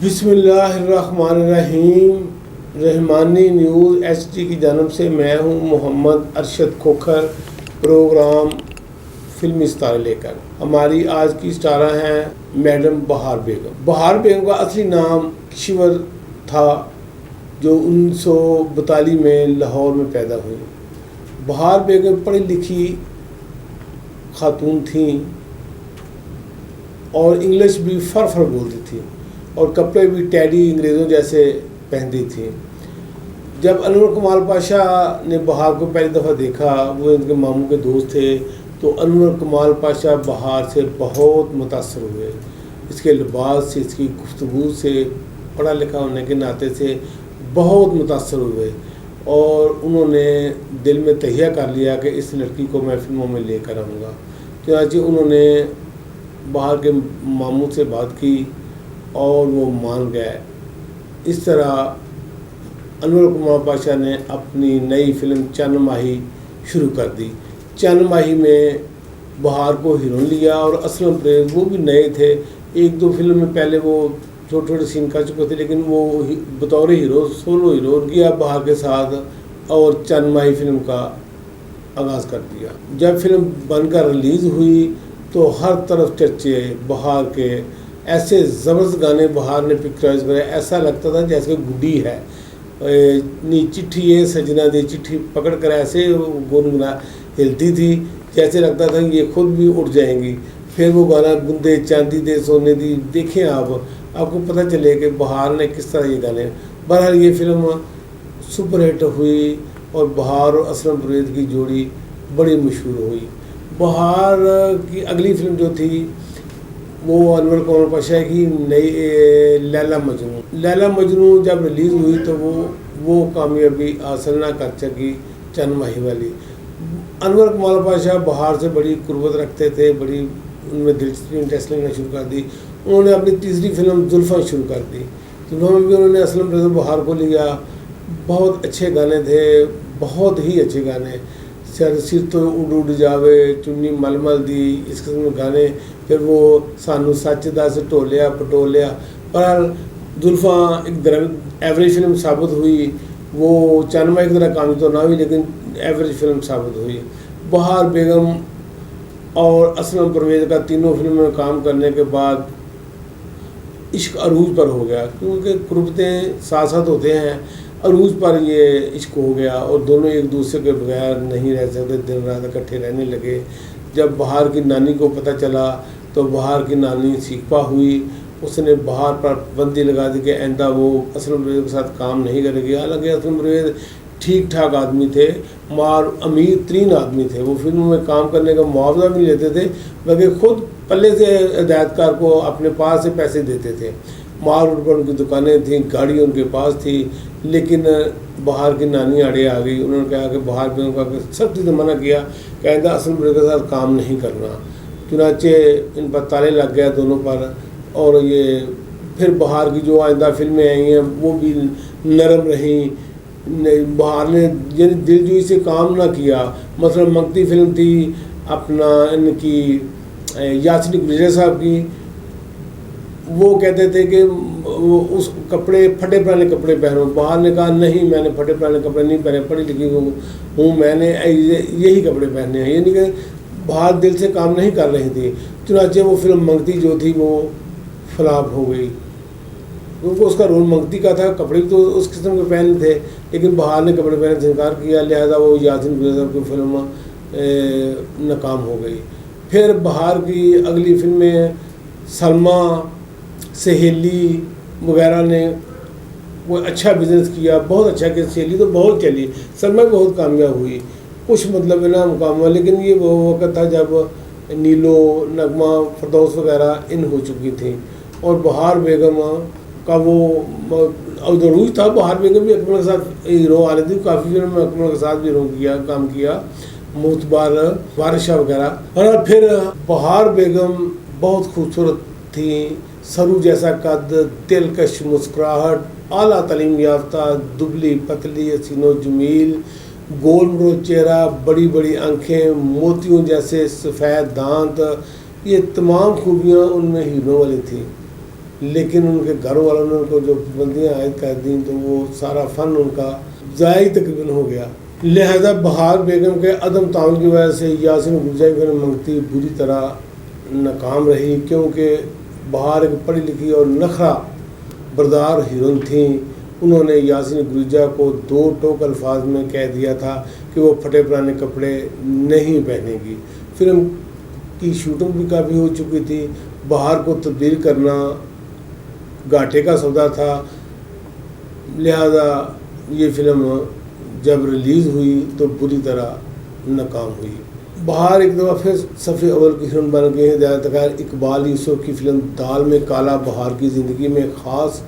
بسم اللہ الرحمن الرحیم۔ رحمانی نیوز ایچ ڈی کی جانب سے میں ہوں محمد ارشد کھوکھر، پروگرام فلمی ستارے لے کر۔ ہماری آج کی ستارہ ہیں میڈم بہار بیگم۔ بہار بیگم کا اصلی نام کشور تھا، جو 1942 میں لاہور میں پیدا ہوئی۔ بہار بیگم پڑھی لکھی خاتون تھیں اور انگلش بھی فر بولتی تھی اور کپڑے بھی ٹیڈی انگریزوں جیسے پہنتی تھیں۔ جب انور کمال پاشا نے بہار کو پہلی دفعہ دیکھا، وہ ان کے ماموں کے دوست تھے، تو انور کمال پاشا بہار سے بہت متاثر ہوئے۔ اس کے لباس سے، اس کی گفتگو سے، پڑھا لکھا ہونے کے ناطے سے بہت متاثر ہوئے، اور انہوں نے دل میں تہیہ کر لیا کہ اس لڑکی کو میں فلموں میں لے کر آؤں گا۔ چنانچہ انہوں نے بہار کے ماموں سے بات کی اور وہ مان گئے۔ اس طرح انور کمال پاشا نے اپنی نئی فلم چند ماہی شروع کر دی۔ چند ماہی میں بہار کو ہیروئن لیا، اور اسلم پرویز وہ بھی نئے تھے۔ ایک دو فلم میں پہلے وہ چھوٹے چھوٹے سین کر چکے تھے، لیکن وہ بطور ہیرو سولو ہیرو کیا بہار کے ساتھ، اور چند ماہی فلم کا آغاز کر دیا۔ جب فلم بن کر ریلیز ہوئی تو ہر طرف چرچے بہار کے، ایسے زبردست گانے بہار نے پکچرائز کرے، ایسا لگتا تھا جیسے گڈی ہے، نی چٹھی ہے سجنا دی چٹھی پکڑ کر ایسے گنگنا ہلتی تھی، جیسے لگتا تھا کہ یہ خود بھی اٹھ جائیں گی۔ پھر وہ گانا بندے چاندی دے سونے دی، دیکھیں آپ کو پتہ چلے کہ بہار نے کس طرح یہ گانے۔ بہرحال یہ فلم سپر ہٹ ہوئی، اور بہار اور اسلم پرویز کی جوڑی بڑی مشہور ہوئی۔ بہار کی اگلی فلم جو تھی وہ انور کمال پاشا کی نئی لیلا مجنوں۔ لیلا مجنوں جب ریلیز ہوئی تو وہ کامیابی حاصل نہ کر سکی چند ماہی والی۔ انور کمال پاشا بہار سے بڑی قربت رکھتے تھے، بڑی ان میں دلچسپی انٹرسٹ لینا شروع کر دی۔ انہوں نے اپنی تیسری فلم زلفاں شروع کر دی۔ زلفاں میں بھی انہوں نے اسلم پرویز بہار کو لیا۔ بہت اچھے گانے تھے، بہت ہی اچھے گانے، سر تو اڈ اڈ جاوے، چنی مل مل دی، اس قسم کے گانے۔ پھر وہ سانو سچ دس ٹولیا پٹولیا۔ بہرحال زلفاں ایک ایوریج فلم ثابت ہوئی۔ وہ چند ماہی کی طرح کامیاب تو نہ ہوئی، لیکن ایوریج فلم ثابت ہوئی۔ بہار بیگم اور اسلم پرویز کا تینوں فلموں میں کام کرنے کے بعد عشق عروج پر ہو گیا، کیونکہ قربتیں ساتھ ساتھ ہوتے ہیں۔ عروج پر یہ عشق ہو گیا، اور دونوں ایک دوسرے کے بغیر نہیں رہ سکتے، دن رات اکٹھے رہنے لگے۔ جب بہار کی نانی کو پتہ چلا تو بہار کی نانی سیکھپا ہوئی۔ اس نے بہار پر پابندی لگا دی کہ آئندہ وہ اسلم پرویز کے ساتھ کام نہیں کرے گی۔ حالانکہ اسلم پرویز ٹھیک ٹھاک آدمی تھے، امیر ترین آدمی تھے۔ وہ فلموں میں کام کرنے کا معاوضہ بھی لیتے تھے، بلکہ خود پلے سے ہدایت کار کو اپنے پاس سے پیسے دیتے تھے۔ مال روڈ پر ان کی دکانیں تھیں، گاڑی ان کے پاس تھی، لیکن بہار کی نانی آڑے آ گئی۔ انہوں نے کہا کہ بہار بیگم کا سختی سے منع کیا کہ آئندہ اسلم پرویز کے ساتھ کام نہیں کرنا۔ چنانچہ ان پر تالے لگ گیا دونوں پر، اور یہ پھر بہار کی جو آئندہ فلمیں آئی ہیں وہ بھی نرم رہیں۔ بہار نے یعنی دل جوئی سے کام نہ کیا۔ مثلا منگتی فلم تھی اپنا ان کی یاسین گجرے صاحب کی، وہ کہتے تھے کہ وہ اس کپڑے پھٹے پرانے کپڑے پہنو۔ بہار نے کہا نہیں، میں نے پھٹے پرانے کپڑے نہیں پہنے، پڑھی لکھی ہوں، میں نے یہی کپڑے پہنے ہیں۔ یعنی کہ بہار دل سے کام نہیں کر رہی تھی۔ چنانچہ وہ فلم منگتی جو تھی وہ فلاپ ہو گئی، کیونکہ اس کا رول منگتی کا تھا، کپڑے بھی تو اس قسم کے پہنے تھے، لیکن بہار نے کپڑے پہننے سے انکار کیا، لہذا وہ یاسین گجرے صاحب کی فلم ناکام ہو گئی۔ پھر بہار کی اگلی فلمیں سلما، سہیلی وغیرہ نے وہ اچھا بزنس کیا، بہت اچھا کیا۔ سہیلی تو بہت چلی، سلما بہت کامیاب ہوئی، کچھ مطلب ہے نا مقام ہوا، لیکن یہ وہ وقت تھا جب نیلو، نغمہ، فردوس وغیرہ ان ہو چکی تھیں، اور بہار بیگم کا وہ عروج تھا۔ بہار بیگم بھی اکمل کے ساتھ ہیرو آ رہی تھی، کافی فلم میں اکمل کے ساتھ بھی کام کیا، معتبر، وارث شاہ وغیرہ۔ اور پھر بہار بیگم بہت خوبصورت تھیں، سرو جیسا قد، دلکش مسکراہٹ، اعلیٰ تعلیم یافتہ، دبلی پتلی، حسین و جمیل، گول مرو چہرہ، بڑی بڑی آنکھیں، موتیوں جیسے سفید دانت، یہ تمام خوبیاں ان میں ہیرو والی تھیں۔ لیکن ان کے گھر والوں نے ان کو جو پابندیاں عائد کر دیں تو وہ سارا فن ان کا ضائع تقریباً ہو گیا. لہذا بہار بیگم کے عدم تعاون کی وجہ سے یاسین گرجا کی فلم منگتی بری طرح ناکام رہی، کیونکہ بہار ایک پڑھی لکھی اور نخرہ بردار ہیروئن تھیں. انہوں نے یاسین گرجا کو 2 ٹوک الفاظ میں کہہ دیا تھا کہ وہ پھٹے پرانے کپڑے نہیں پہنے گی. فلم کی شوٹنگ بھی کافی ہو چکی تھی. بہار کو تبدیل کرنا گھاٹے کا سودا تھا، لہذا یہ فلم جب ریلیز ہوئی تو بری طرح ناکام ہوئی. بہار ایک دفعہ پھر صفحے اول کی فلم بن گئی. ہدایتکار اقبال یوسف کی فلم دال میں کالا بہار کی زندگی میں خاص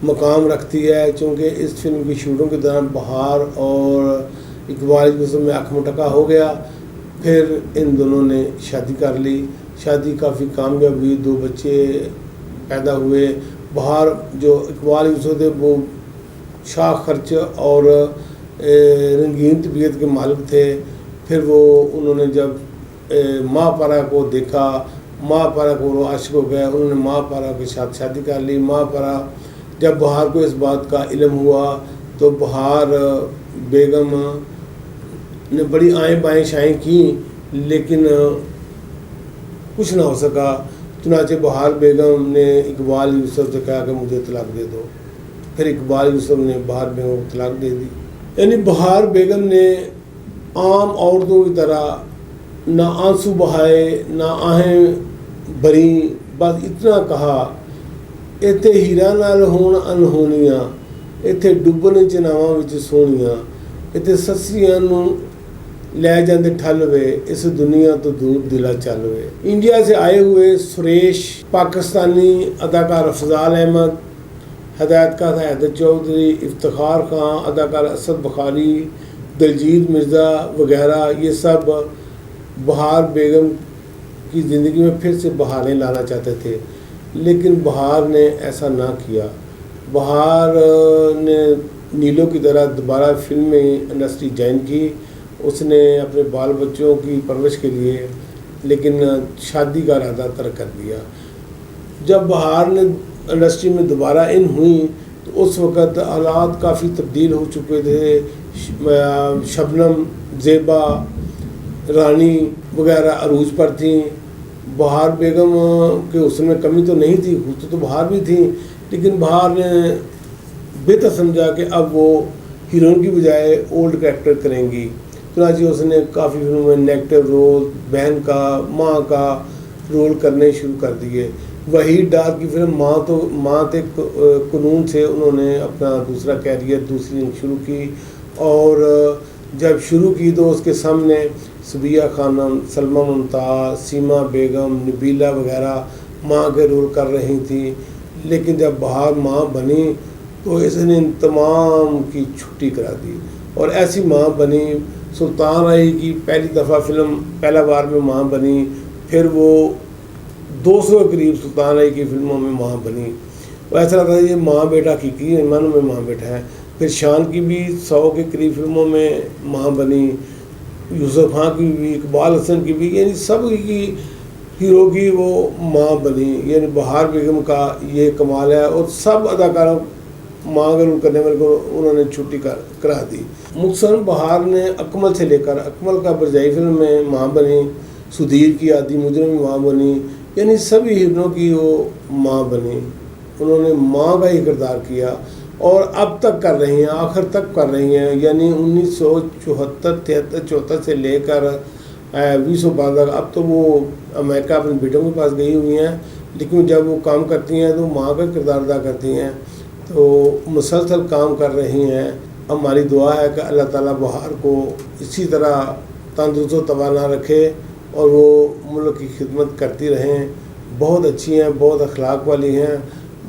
مقام رکھتی ہے، چونکہ اس فلم کی شوٹنگ کے دوران بہار اور اقبال یوسف میں اکھ مٹکا ہو گیا. پھر ان دونوں نے شادی کر لی. شادی کافی کامیاب ہوئی، 2 بچے پیدا ہوئے. بہار جو اقبال یوسف تھے وہ شاخ خرچ اور رنگین طبیعت کے مالک تھے. پھر انہوں نے جب ماں پارا کو دیکھا، ماں پارا کو وہ عاشق ہو گئے. انہوں نے ماں پارا کے ساتھ شادی کر لی. ماں پارا جب بہار کو اس بات کا علم ہوا تو بہار بیگم نے بڑی آئیں بائیں شائیں کی، لیکن کچھ نہ ہو سکا. چنانچہ بہار بیگم نے اقبال یوسف سے کہا کہ مجھے طلاق دے دو. پھر اقبال یوسف نے بہار بیگم کو طلاق دے دی. یعنی بہار بیگم نے عام عورتوں کی طرح نہ آنسو بہائے نہ آہیں بھریں، بس اتنا کہا ایتھے ہیرا نال ہون انہونیاں، ایتھے ڈبن چناواں وچ سونیاں، ایتھے سسیاں نوں لے جاندے ٹھل وے، اس دنیا تو دور دلا چل وے. انڈیا سے آئے ہوئے سریش، پاکستانی اداکار افضال احمد، ہدایتکار حیدر چودھری، افتخار خان، اداکار اسد بخاری، دلجیت مرزا وغیرہ، یہ سب بہار بیگم کی زندگی میں پھر سے بہاریں لانا چاہتے تھے، لیکن بہار نے ایسا نہ کیا. بہار نے نیلو کی طرح دوبارہ فلمی انڈسٹری جوائن کی. اس نے اپنے بال بچوں کی پرورش کے لیے لیکن شادی کا ارادہ ترک کر دیا. جب بہار نے انڈسٹری میں دوبارہ ان ہوئیں تو اس وقت حالات کافی تبدیل ہو چکے تھے. شبنم، زیبا، رانی وغیرہ عروج پر تھیں. بہار بیگم کے حسن میں کمی تو نہیں تھی، خوبصورت تو بہار بھی تھیں، لیکن بہار نے بہتر سمجھا کہ اب وہ ہیروئن کی بجائے اولڈ کریکٹر کریں گی. چنانچہ اس نے کافی فلموں میں نیگیٹو رول، بہن کا، ماں کا رول کرنے شروع کر دیے. وحید ڈار کی فلم ماں تے قانون سے انہوں نے اپنا دوسرا کیریئر دوسری شروع کی، اور جب شروع کی تو اس کے سامنے صبیہ خانم، سلمہ ممتاز، سیما بیگم، نبیلہ وغیرہ ماں کے رول کر رہی تھیں. لیکن جب بہار ماں بنی تو اس نے ان تمام کی چھٹی کرا دی اور ایسی ماں بنی. سلطان آئی کی پہلی دفعہ فلم پہلا بار میں ماں بنی، پھر وہ 200 کے قریب سلطان آئی کی فلموں میں ماں بنی. وہ ایسا لگتا ہے یہ ماں بیٹا کی معنوں میں ماں بیٹا ہے. پھر شان کی بھی 100 کے قریب فلموں میں ماں بنی، یوسف خان کی بھی، اقبال حسن کی بھی، یعنی سب کی ہیرو کی وہ ماں بنی. یعنی بہار بیگم کا یہ کمال ہے، اور سب اداکاروں ماں کا رول کرنے والے کو انہوں نے چھٹی کرا دی. مختصراً بہار نے اکمل سے لے کر اکمل کا برجائی فلم میں ماں بنی، سدھیر کی آدھی مجرم میں ماں بنی، یعنی سبھی ہیروئنوں کی وہ ماں بنی. انہوں نے ماں کا ہی کردار کیا اور اب تک کر رہی ہیں، آخر تک کر رہی ہیں. یعنی 1974 73 74 سے لے کر 2012 تک. اب تو وہ امریکہ اپنے بیٹوں کے پاس گئی ہوئی ہیں، لیکن جب وہ کام کرتی ہیں تو ماں کا کردار ادا کرتی ہیں، تو مسلسل کام کر رہی ہیں. ہماری دعا ہے کہ اللہ تعالیٰ بہار کو اسی طرح تندرست و توانا رکھے اور وہ ملک کی خدمت کرتی رہیں. بہت اچھی ہیں، بہت اخلاق والی ہیں،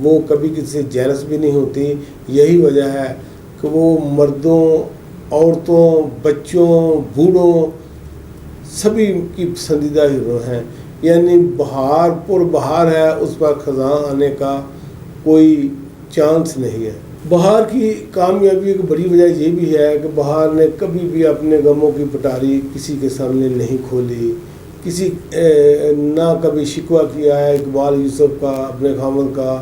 وہ کبھی کسی سے جیلس بھی نہیں ہوتی. یہی وجہ ہے کہ وہ مردوں، عورتوں، بچوں، بوڑھوں سبھی کی پسندیدہ ہیرو ہیں. یعنی بہار پر بہار ہے، اس پر خزاں آنے کا کوئی چانس نہیں ہے. بہار کی کامیابی کی بڑی وجہ یہ بھی ہے کہ بہار نے کبھی بھی اپنے غموں کی پٹاری کسی کے سامنے نہیں کھولی، نہ کبھی شکوہ کیا ہے اقبال یوسف کا، اپنے خامد کا،